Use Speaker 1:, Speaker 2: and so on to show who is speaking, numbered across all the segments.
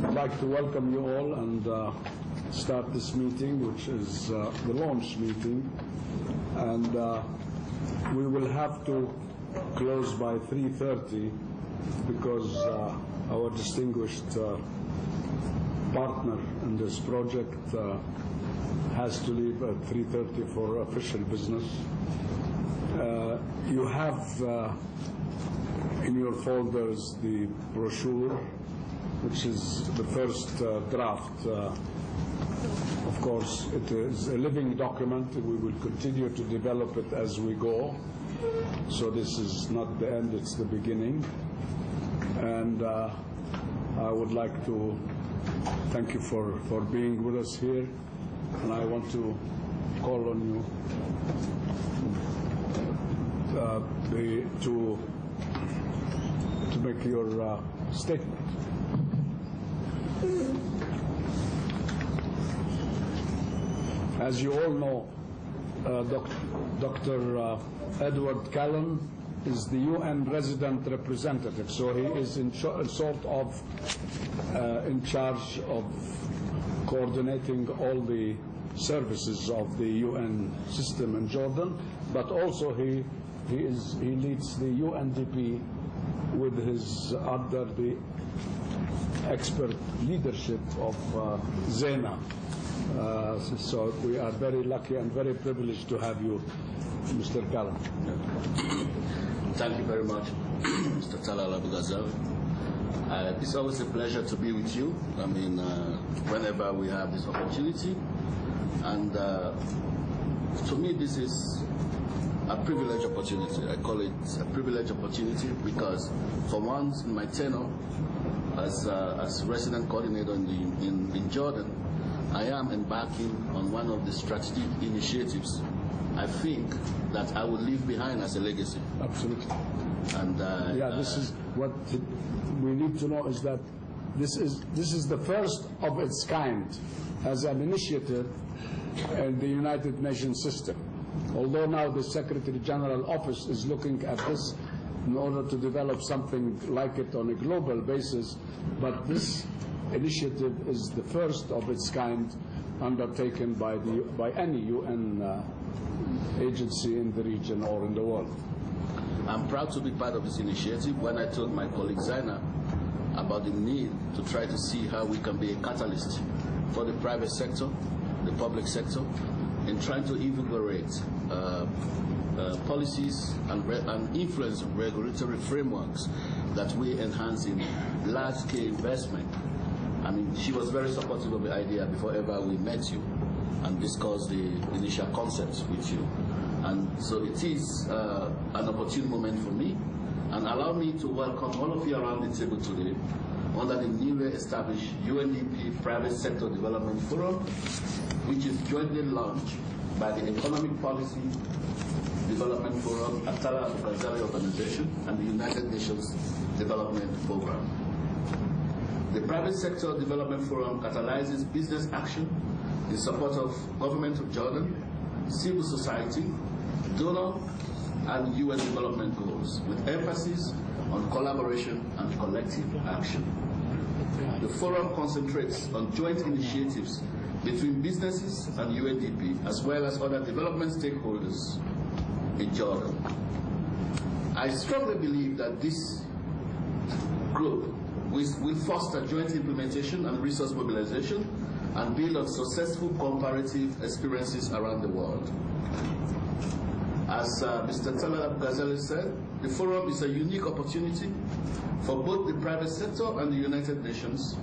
Speaker 1: I'd like to welcome you all and start this meeting, which is the launch meeting. And we will have to close by 3:30 because our distinguished partner in this project has to leave at 3:30 for official business. You have in your folders the brochure, which is the first draft. Of course, it is a living document. We will continue to develop it as we go. So this is not the end, it's the beginning. And I would like to thank you for being with us here. And I want to call on you to make your statement. As you all know, Dr. Edward Callan is the UN resident representative, so he is in charge of coordinating all the services of the UN system in Jordan, but also he leads the UNDP with his under the expert leadership of Zena. So we are very lucky and very privileged to have you, Mr. Callan.
Speaker 2: Thank you very much, Mr. Talal Abu-Ghazaleh. It's always a pleasure to be with you. I mean, whenever we have this opportunity. And to me, this is a privileged opportunity. I call it a privileged opportunity because for once in my tenure as resident coordinator in Jordan, I am embarking on one of the strategic initiatives I think that I will leave behind as a legacy.
Speaker 1: Absolutely.
Speaker 2: And
Speaker 1: this is what we need to know, is that this is the first of its kind as an initiative in the United Nations system. Although now the Secretary General Office is looking at this in order to develop something like it on a global basis, but this initiative is the first of its kind undertaken by any UN agency in the region or in the world.
Speaker 2: I'm proud to be part of this initiative. When I told my colleague Zaina about the need to try to see how we can be a catalyst for the private sector, the public sector, in trying to invigorate policies and influence regulatory frameworks that will enhance in large-scale investment. I mean, she was very supportive of the idea before ever we met you and discussed the initial concepts with you. And so it is an opportune moment for me. And allow me to welcome all of you around the table today under the newly established UNDP Private Sector Development Forum, which is jointly launched by the Economic Policy Development Forum at Talal Abu-Ghazaleh Organization and the United Nations Development Program. The Private Sector Development Forum catalyzes business action in support of government of Jordan, civil society, donor, and UN development goals, with emphasis on collaboration and collective action. The forum concentrates on joint initiatives between businesses and UNDP, as well as other development stakeholders in Jordan. I strongly believe that this group will foster joint implementation and resource mobilization and build on successful comparative experiences around the world. As Mr. Talal Abu-Ghazaleh said, the forum is a unique opportunity for both the private sector and the United Nations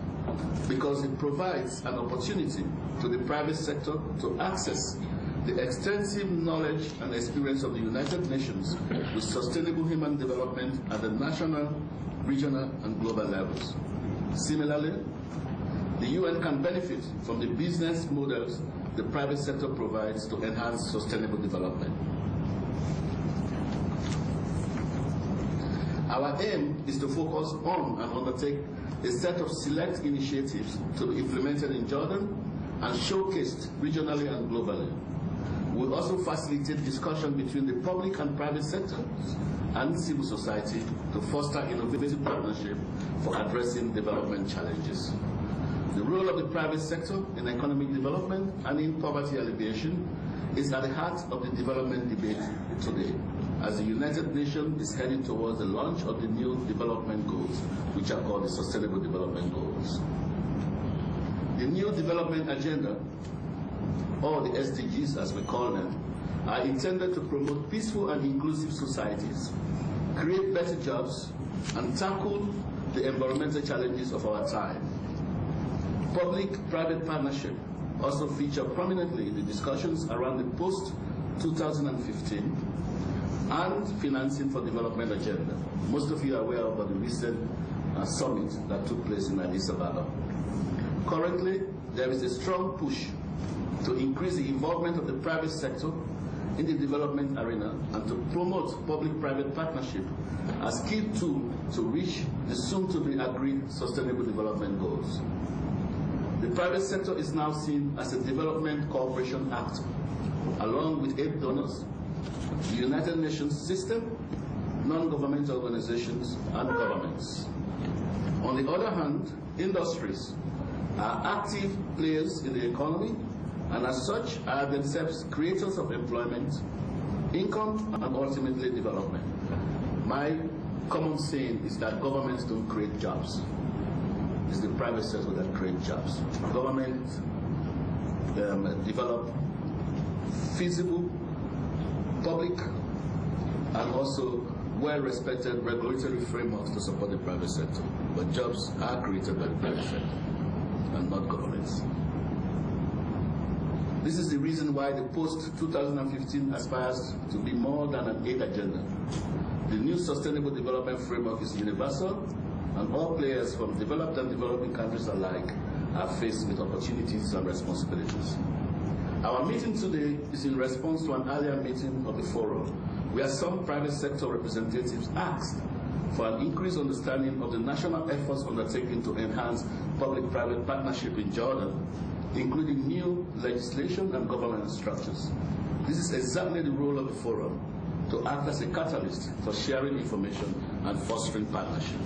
Speaker 2: because it provides an opportunity to the private sector to access the extensive knowledge and experience of the United Nations with sustainable human development at the national, regional, and global levels. Similarly, the UN can benefit from the business models the private sector provides to enhance sustainable development. Our aim is to focus on and undertake a set of select initiatives to be implemented in Jordan and showcased regionally and globally. We'll also facilitate discussion between the public and private sectors and civil society to foster innovative partnership for addressing development challenges. The role of the private sector in economic development and in poverty alleviation is at the heart of the development debate today, as the United Nations is heading towards the launch of the new development goals, which are called the Sustainable Development Goals. The new development agenda, or the SDGs as we call them, are intended to promote peaceful and inclusive societies, create better jobs, and tackle the environmental challenges of our time. Public-private partnership also feature prominently in the discussions around the post-2015 and financing for development agenda. Most of you are aware of the recent summit that took place in Addis Ababa. Currently, there is a strong push to increase the involvement of the private sector in the development arena and to promote public-private partnership as key tool to reach the soon-to-be agreed Sustainable Development Goals. The private sector is now seen as a development cooperation actor, along with aid donors, the United Nations system, non-governmental organizations, and governments. On the other hand, industries are active players in the economy and as such are themselves creators of employment, income, and ultimately development. My common saying is that governments don't create jobs. It's the private sector that creates jobs. Government develop feasible, public, and also well-respected regulatory frameworks to support the private sector. But jobs are created by the private sector and not governments. This is the reason why the post-2015 aspires to be more than an aid agenda. The new Sustainable Development Framework is universal, and all players from developed and developing countries alike are faced with opportunities and responsibilities. Our meeting today is in response to an earlier meeting of the forum, where some private sector representatives asked for an increased understanding of the national efforts undertaken to enhance public-private partnership in Jordan, including new legislation and governance structures. This is exactly the role of the forum, to act as a catalyst for sharing information and fostering partnership.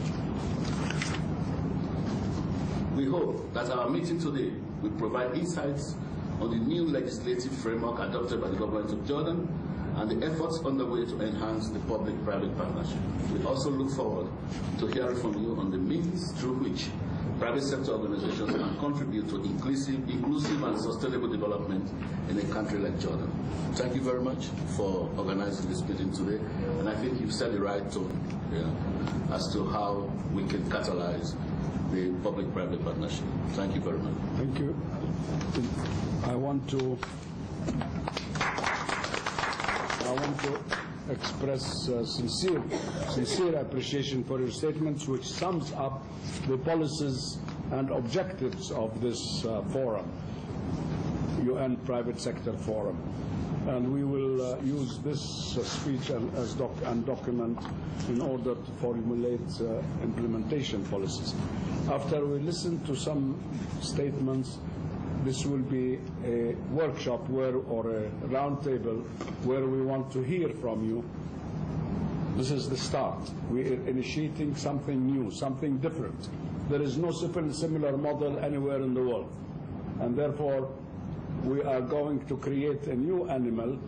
Speaker 2: We hope that our meeting today will provide insights on the new legislative framework adopted by the government of Jordan and the efforts underway to enhance the public-private partnership. We also look forward to hearing from you on the means through which private sector organizations can contribute to inclusive and sustainable development in a country like Jordan. Thank you very much for organizing this meeting today, and I think you've set the right tone as to how we can catalyze the public-private partnership. Thank you very much.
Speaker 1: Thank you. I want to express sincere appreciation for your statements, which sums up the policies and objectives of this forum, UN Private Sector Forum. And we will use this speech and document in order to formulate implementation policies. After we listen to some statements, this will be a workshop or a round table where we want to hear from you. This is the start. We are initiating something new, something different. There is no similar model anywhere in the world. And therefore, we are going to create a new animal,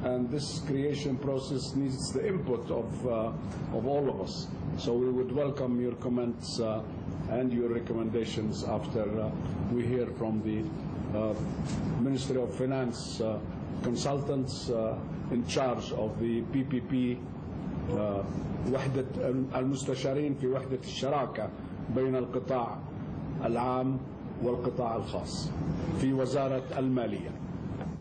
Speaker 1: and this creation process needs the input of all of us. So we would welcome your comments and your recommendations after we hear from the Ministry of Finance consultants in charge of the PPP, وحدة المستشارين في وحدة الشراكة بين القطاع العام والقطاع الخاص في وزارة المالية.